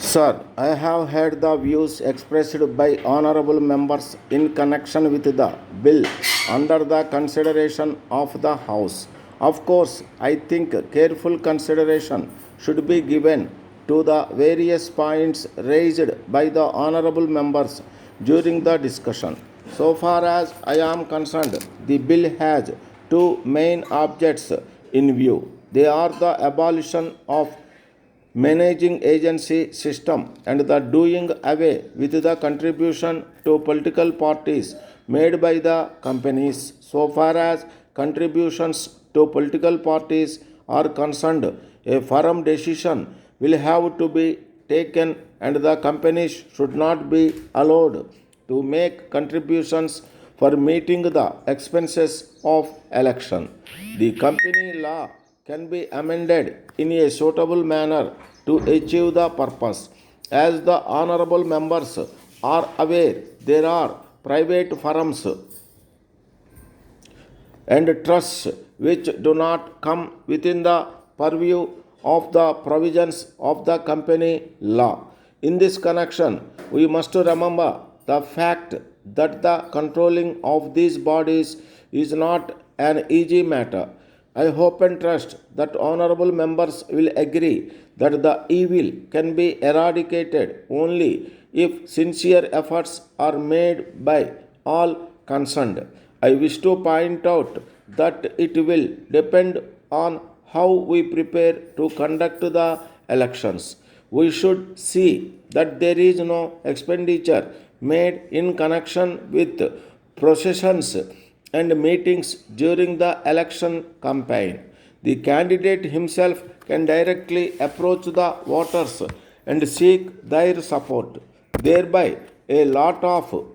Sir, I have heard the views expressed by honorable members in connection with the bill under the consideration of the House. Of course, I think careful consideration should be given to the various points raised by the honorable members during the discussion. So far as I am concerned, the bill has two main objects in view. They are the abolition of managing agency system and the doing away with the contribution to political parties made by the companies. So far as contributions to political parties are concerned, a firm decision will have to be taken and the companies should not be allowed to make contributions for meeting the expenses of election. The company law can be amended in a suitable manner to achieve the purpose. As the honorable members are aware, there are private firms and trusts which do not come within the purview of the provisions of the company law. In this connection, we must remember the fact that the controlling of these bodies is not an easy matter. I hope and trust that honorable members will agree that the evil can be eradicated only if sincere efforts are made by all concerned. I wish to point out that it will depend on how we prepare to conduct the elections. We should see that there is no expenditure made in connection with processions and meetings during the election campaign. The candidate himself can directly approach the voters and seek their support. Thereby, a lot of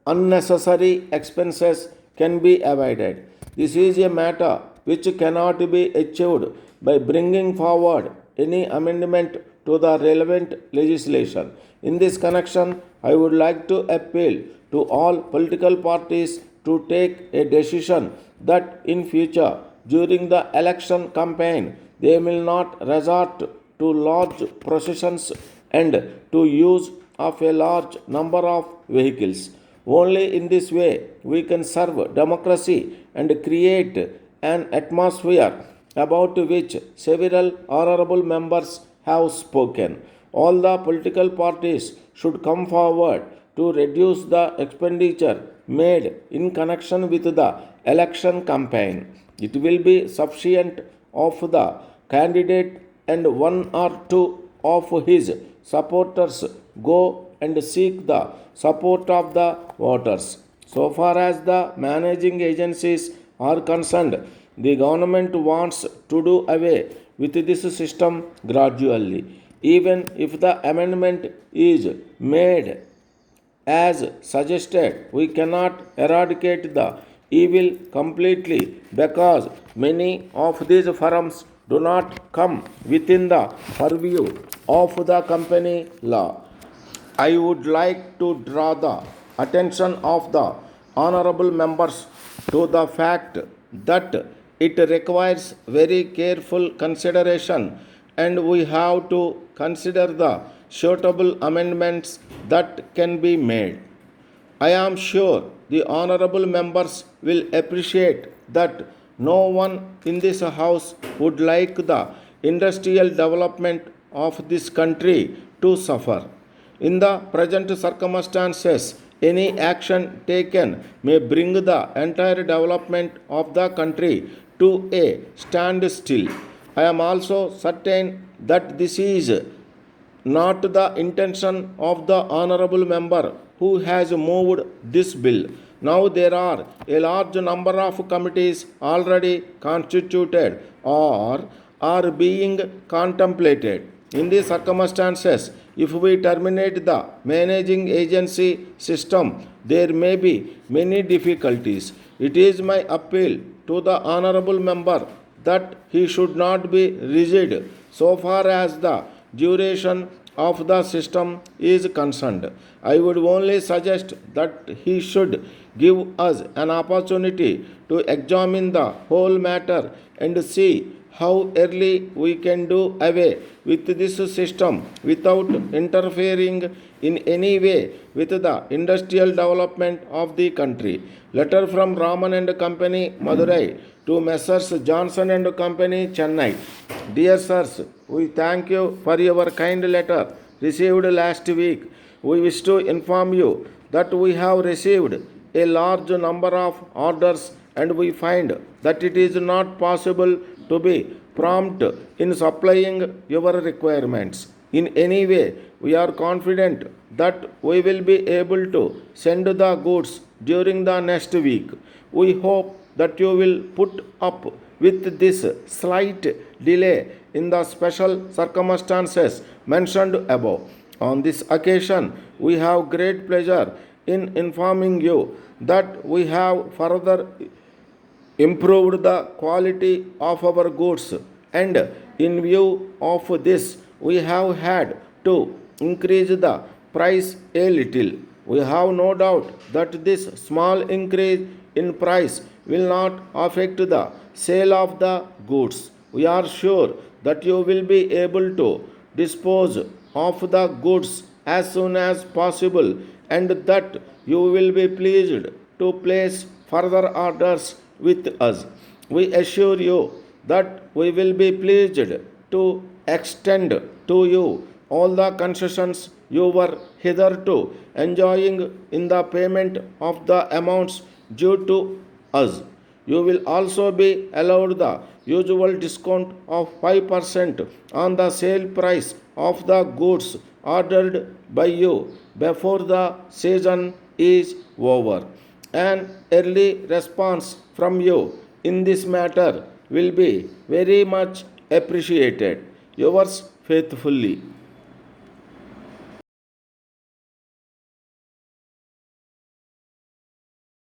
unnecessary expenses can be avoided. This is a matter which cannot be achieved by bringing forward any amendment to the relevant legislation. In this connection, I would like to appeal to all political parties to take a decision that in future during the election campaign they will not resort to large processions and to use of a large number of vehicles. Only in this way we can serve democracy and create an atmosphere about which several honorable members have spoken. All the political parties should come forward to reduce the expenditure made in connection with the election campaign. It will be sufficient of the candidate and one or two of his supporters go and seek the support of the voters. So far as the managing agencies are concerned, the government wants to do away with this system gradually. Even if the amendment is made as suggested, we cannot eradicate the evil completely because many of these firms do not come within the purview of the company law. I would like to draw the attention of the honorable members to the fact that it requires very careful consideration and we have to consider the suitable amendments that can be made. I am sure the honorable members will appreciate that no one in this house would like the industrial development of this country to suffer. In the present circumstances, any action taken may bring the entire development of the country to a standstill. I am also certain that this is not the intention of the honorable member who has moved this bill. Now there are a large number of committees already constituted or are being contemplated. In these circumstances, if we terminate the managing agency system, there may be many difficulties. It is my appeal to the honorable member that he should not be rigid so far as the duration of the system is concerned. I would only suggest that he should give us an opportunity to examine the whole matter and see how early we can do away with this system without interfering in any way with the industrial development of the country. Letter from Raman and Company, Madurai, to Messrs. Johnson and Company, Chennai. Dear sirs, we thank you for your kind letter received last week. We wish to inform you that we have received a large number of orders and we find that it is not possible to be prompt in supplying your requirements. In any way, we are confident that we will be able to send the goods during the next week. We hope that you will put up with this slight delay in the special circumstances mentioned above. On this occasion, we have great pleasure in informing you that we have further improved the quality of our goods, and in view of this we have had to increase the price a little. We have no doubt that this small increase in price will not affect the sale of the goods. We are sure that you will be able to dispose of the goods as soon as possible and that you will be pleased to place further orders with us. We assure you that we will be pleased to extend to you all the concessions you were hitherto enjoying in the payment of the amounts due to us. You will also be allowed the usual discount of 5% on the sale price of the goods ordered by you before the season is over. An early response from you in this matter will be very much appreciated. Yours faithfully.